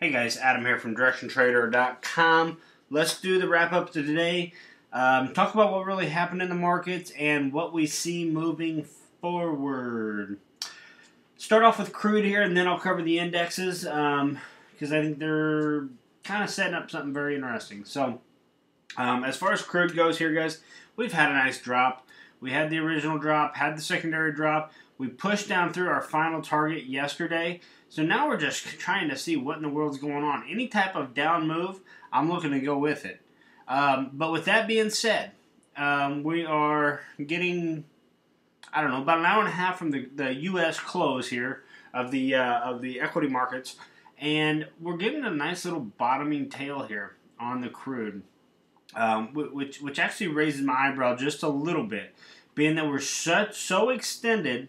Hey guys, Adam here from DirectionTrader.com. Let's do the wrap up to today. Talk about what really happened in the markets and what we see moving forward. Start off with crude here, and then I'll cover the indexes because I think they're kind of setting up something very interesting. So, as far as crude goes here, guys, we've had a nice drop. We had the original drop, had the secondary drop. We pushed down through our final target yesterday. So now we're just trying to see what in the world's going on. Any type of down move, I'm looking to go with it. But with that being said, we are getting, I don't know, about an hour and a half from the U.S. close here of the equity markets. And we're getting a nice little bottoming tail here on the crude. Which actually raises my eyebrow just a little bit, being that we're so extended,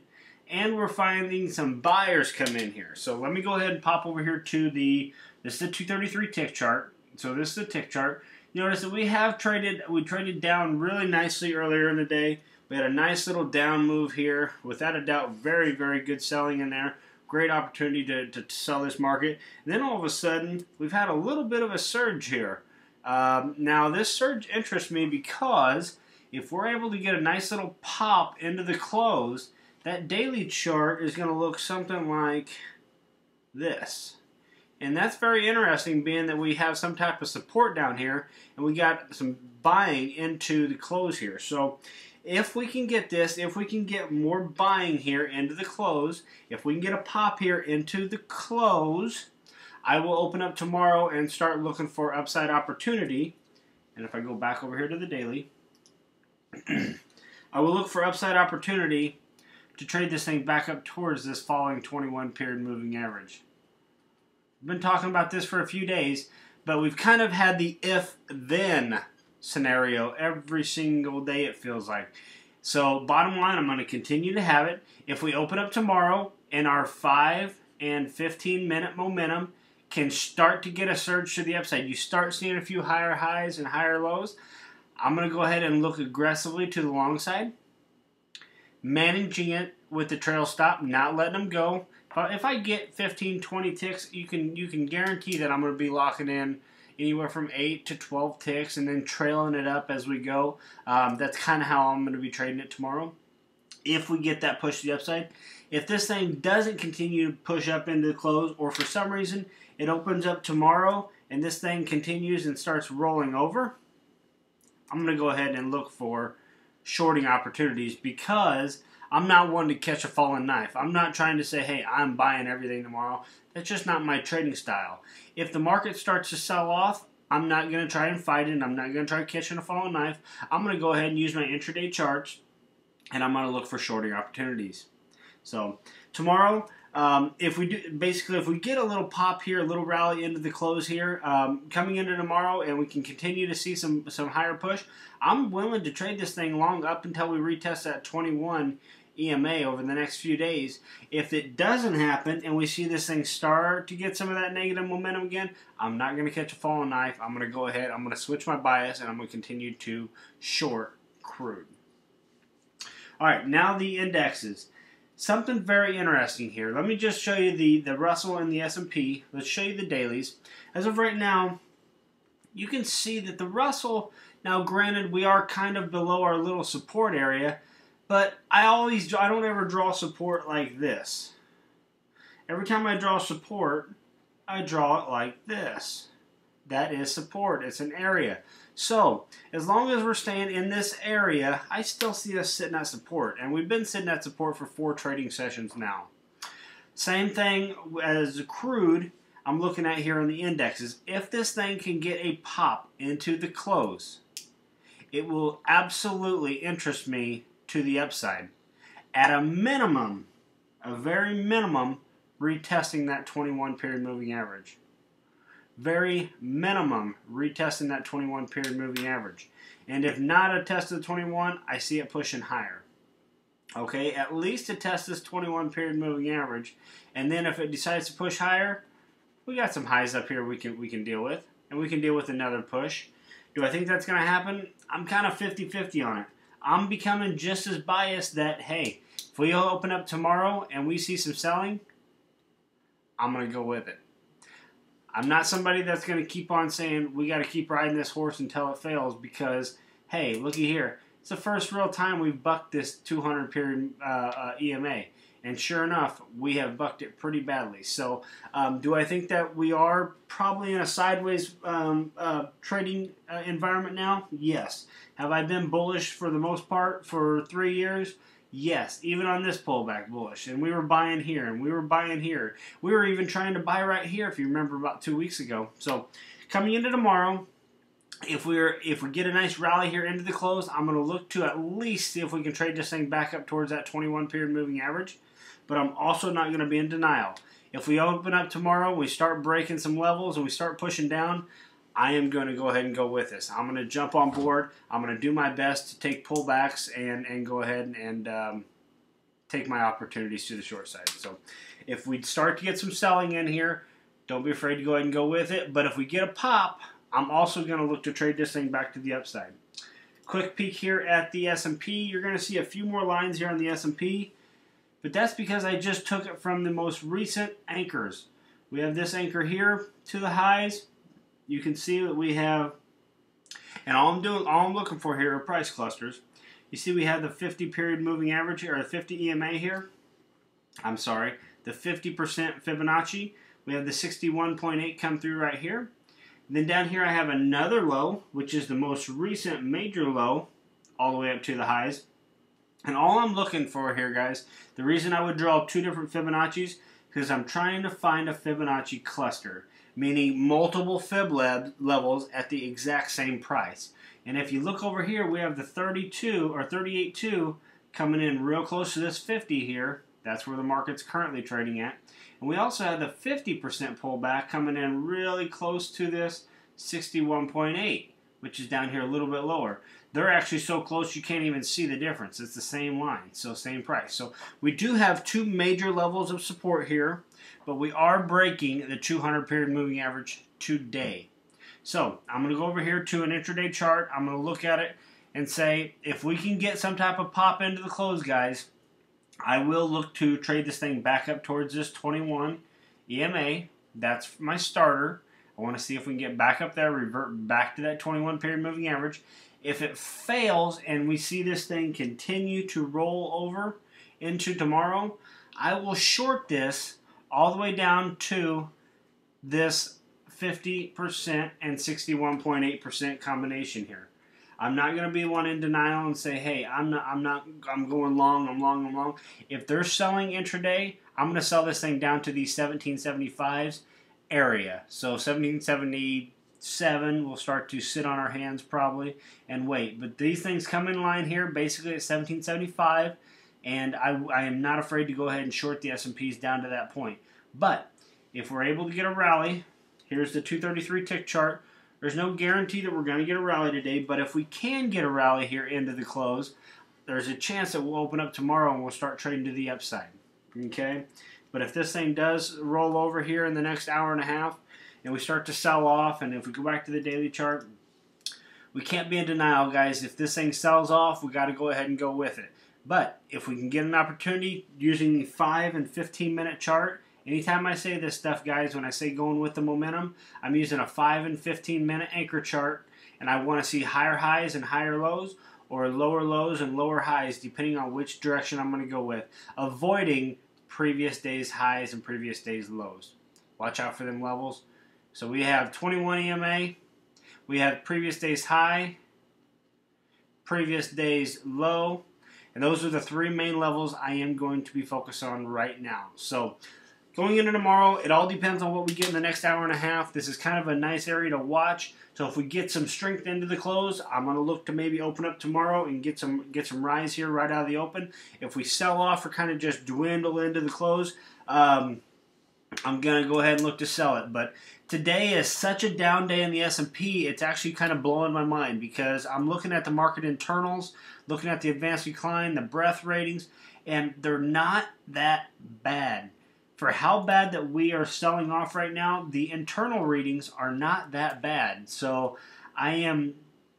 and we're finding some buyers come in here. So let me go ahead and pop over here to this is the 233 tick chart. So this is the tick chart. You notice that we traded down really nicely earlier in the day. We had a nice little down move here. Without a doubt, very, very good selling in there. Great opportunity to sell this market. And then all of a sudden, we've had a little bit of a surge here. Now this surge interests me because if we're able to get a nice little pop into the close, that daily chart is going to look something like this. And that's very interesting, being that we have some type of support down here and we got some buying into the close here. So if we can get this, if we can get more buying here into the close, if we can get a pop here into the close, I will open up tomorrow and start looking for upside opportunity. And if I go back over here to the daily, I will look for upside opportunity to trade this thing back up towards this following 21 period moving average. I've been talking about this for a few days, but we've kind of had the if-then scenario every single day, it feels like. So bottom line, I'm going to continue to have it. If we open up tomorrow and our 5 and 15 minute momentum can start to get a surge to the upside, you start seeing a few higher highs and higher lows, I'm going to go ahead and look aggressively to the long side, managing it with the trail stop, not letting them go. If I get 15, 20 ticks, you can guarantee that I'm going to be locking in anywhere from 8 to 12 ticks and then trailing it up as we go. That's kind of how I'm going to be trading it tomorrow, if we get that push to the upside. If this thing doesn't continue to push up into the close, or for some reason it opens up tomorrow and this thing continues and starts rolling over, I'm going to go ahead and look for shorting opportunities, because I'm not one to catch a falling knife. I'm not trying to say, hey, I'm buying everything tomorrow. That's just not my trading style. If the market starts to sell off, I'm not going to try and fight it, and I'm not going to try catching a falling knife. I'm going to go ahead and use my intraday charts, and I'm going to look for shorting opportunities. So tomorrow, if we get a little pop here, a little rally into the close here, coming into tomorrow, and we can continue to see some higher push, I'm willing to trade this thing long up until we retest that 21 EMA over the next few days. If it doesn't happen and we see this thing start to get some of that negative momentum again, I'm not going to catch a falling knife. I'm going to go ahead, I'm going to switch my bias, and I'm going to continue to short crude. All right, now the indexes. Something very interesting here. Let me just show you the Russell and the S&P. Let's show you the dailies. As of right now, you can see that the Russell, now granted we are kind of below our little support area, but I don't ever draw support like this. Every time I draw support, I draw it like this. That is support. It's an area. So, as long as we're staying in this area, I still see us sitting at support. And we've been sitting at support for 4 trading sessions now. Same thing as the crude I'm looking at here in the indexes. If this thing can get a pop into the close, it will absolutely interest me to the upside. At a minimum, a very minimum, retesting that 21 period moving average. Very minimum, retesting that 21 period moving average. And if not a test of the 21, I see it pushing higher. Okay, at least to test this 21 period moving average. And then if it decides to push higher, we got some highs up here we can deal with. And we can deal with another push. Do I think that's going to happen? I'm kind of 50-50 on it. I'm becoming just as biased that, hey, if we open up tomorrow and we see some selling, I'm going to go with it. I'm not somebody that's going to keep on saying we got to keep riding this horse until it fails because, hey, looky here. It's the first real time we've bucked this 200 period EMA. And sure enough, we have bucked it pretty badly. So do I think that we are probably in a sideways trading environment now? Yes. Have I been bullish for the most part for 3 years? Yes, even on this pullback, bullish. And we were buying here, and we were buying here. We were even trying to buy right here, if you remember, about 2 weeks ago. So coming into tomorrow, if we get a nice rally here into the close, I'm going to look to at least see if we can trade this thing back up towards that 21 period moving average. But I'm also not going to be in denial. If we open up tomorrow, we start breaking some levels, and we start pushing down, I am going to go ahead and go with this. I'm going to jump on board. I'm going to do my best to take pullbacks and go ahead and take my opportunities to the short side. So if we start to get some selling in here, don't be afraid to go ahead and go with it. But if we get a pop, I'm also going to look to trade this thing back to the upside. Quick peek here at the S&P. You're going to see a few more lines here on the S&P. But that's because I just took it from the most recent anchors. We have this anchor here to the highs. You can see that we have, and all I'm looking for here are price clusters. You see we have the 50 period moving average here, or the 50 EMA here. I'm sorry, the 50% Fibonacci. We have the 61.8 come through right here. And then down here I have another low, which is the most recent major low, all the way up to the highs. And all I'm looking for here, guys, the reason I would draw two different Fibonacci's, because I'm trying to find a Fibonacci cluster, meaning multiple Fib levels at the exact same price. And if you look over here, we have the 32 or 38.2 coming in real close to this 50 here. That's where the market's currently trading at. And we also have the 50% pullback coming in really close to this 61.8, which is down here a little bit lower. They're actually so close you can't even see the difference. It's the same line, so same price. So we do have two major levels of support here, but we are breaking the 200 period moving average today. So I'm going to go over here to an intraday chart. I'm going to look at it and say, if we can get some type of pop into the close, guys, I will look to trade this thing back up towards this 21 EMA. That's my starter. I want to see if we can get back up there, revert back to that 21 period moving average. If it fails and we see this thing continue to roll over into tomorrow, I will short this all the way down to this 50% and 61.8% combination here. I'm not going to be one in denial and say, hey, I'm going long, I'm long. If they're selling intraday, I'm going to sell this thing down to the 1775s area. So 1777 will start to sit on our hands probably and wait. But these things come in line here basically at 1775, and I am not afraid to go ahead and short the S&Ps down to that point. But if we're able to get a rally, here's the 233 tick chart. There's no guarantee that we're going to get a rally today, but if we can get a rally here into the close, there's a chance that we'll open up tomorrow and we'll start trading to the upside. Okay? But if this thing does roll over here in the next hour and a half and we start to sell off, and if we go back to the daily chart, we can't be in denial, guys. If this thing sells off, we got to go ahead and go with it. But if we can get an opportunity using the 5 and 15 minute chart, anytime I say this stuff, guys, when I say going with the momentum, I'm using a 5 and 15 minute anchor chart, and I want to see higher highs and higher lows, or lower lows and lower highs, depending on which direction I'm going to go with, avoiding previous day's highs and previous day's lows. Watch out for them levels. So we have 21 EMA, we have previous day's high, previous day's low, and those are the three main levels I am going to be focused on right now. So going into tomorrow, it all depends on what we get in the next hour and a half. This is kind of a nice area to watch. So if we get some strength into the close, I'm going to look to maybe open up tomorrow and get some rise here right out of the open. If we sell off or kind of just dwindle into the close, I'm going to go ahead and look to sell it. But today is such a down day in the S&P, it's actually kind of blowing my mind because I'm looking at the market internals, looking at the advanced decline, the breadth ratings, and they're not that bad. For how bad that we are selling off right now, the internal readings are not that bad. So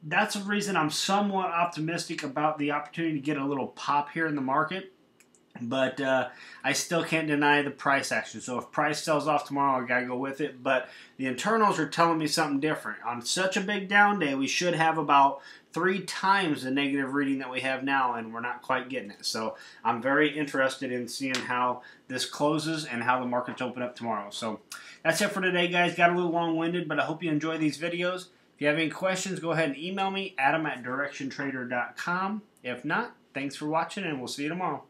that's the reason I'm somewhat optimistic about the opportunity to get a little pop here in the market. But I still can't deny the price action. So if price sells off tomorrow, I got to go with it. But the internals are telling me something different. On such a big down day, we should have about 3 times the negative reading that we have now, and we're not quite getting it. So I'm very interested in seeing how this closes and how the markets open up tomorrow. So that's it for today, guys. Got a little long-winded, but I hope you enjoy these videos. If you have any questions, go ahead and email me, adam@directiontrader.com. If not, thanks for watching, and we'll see you tomorrow.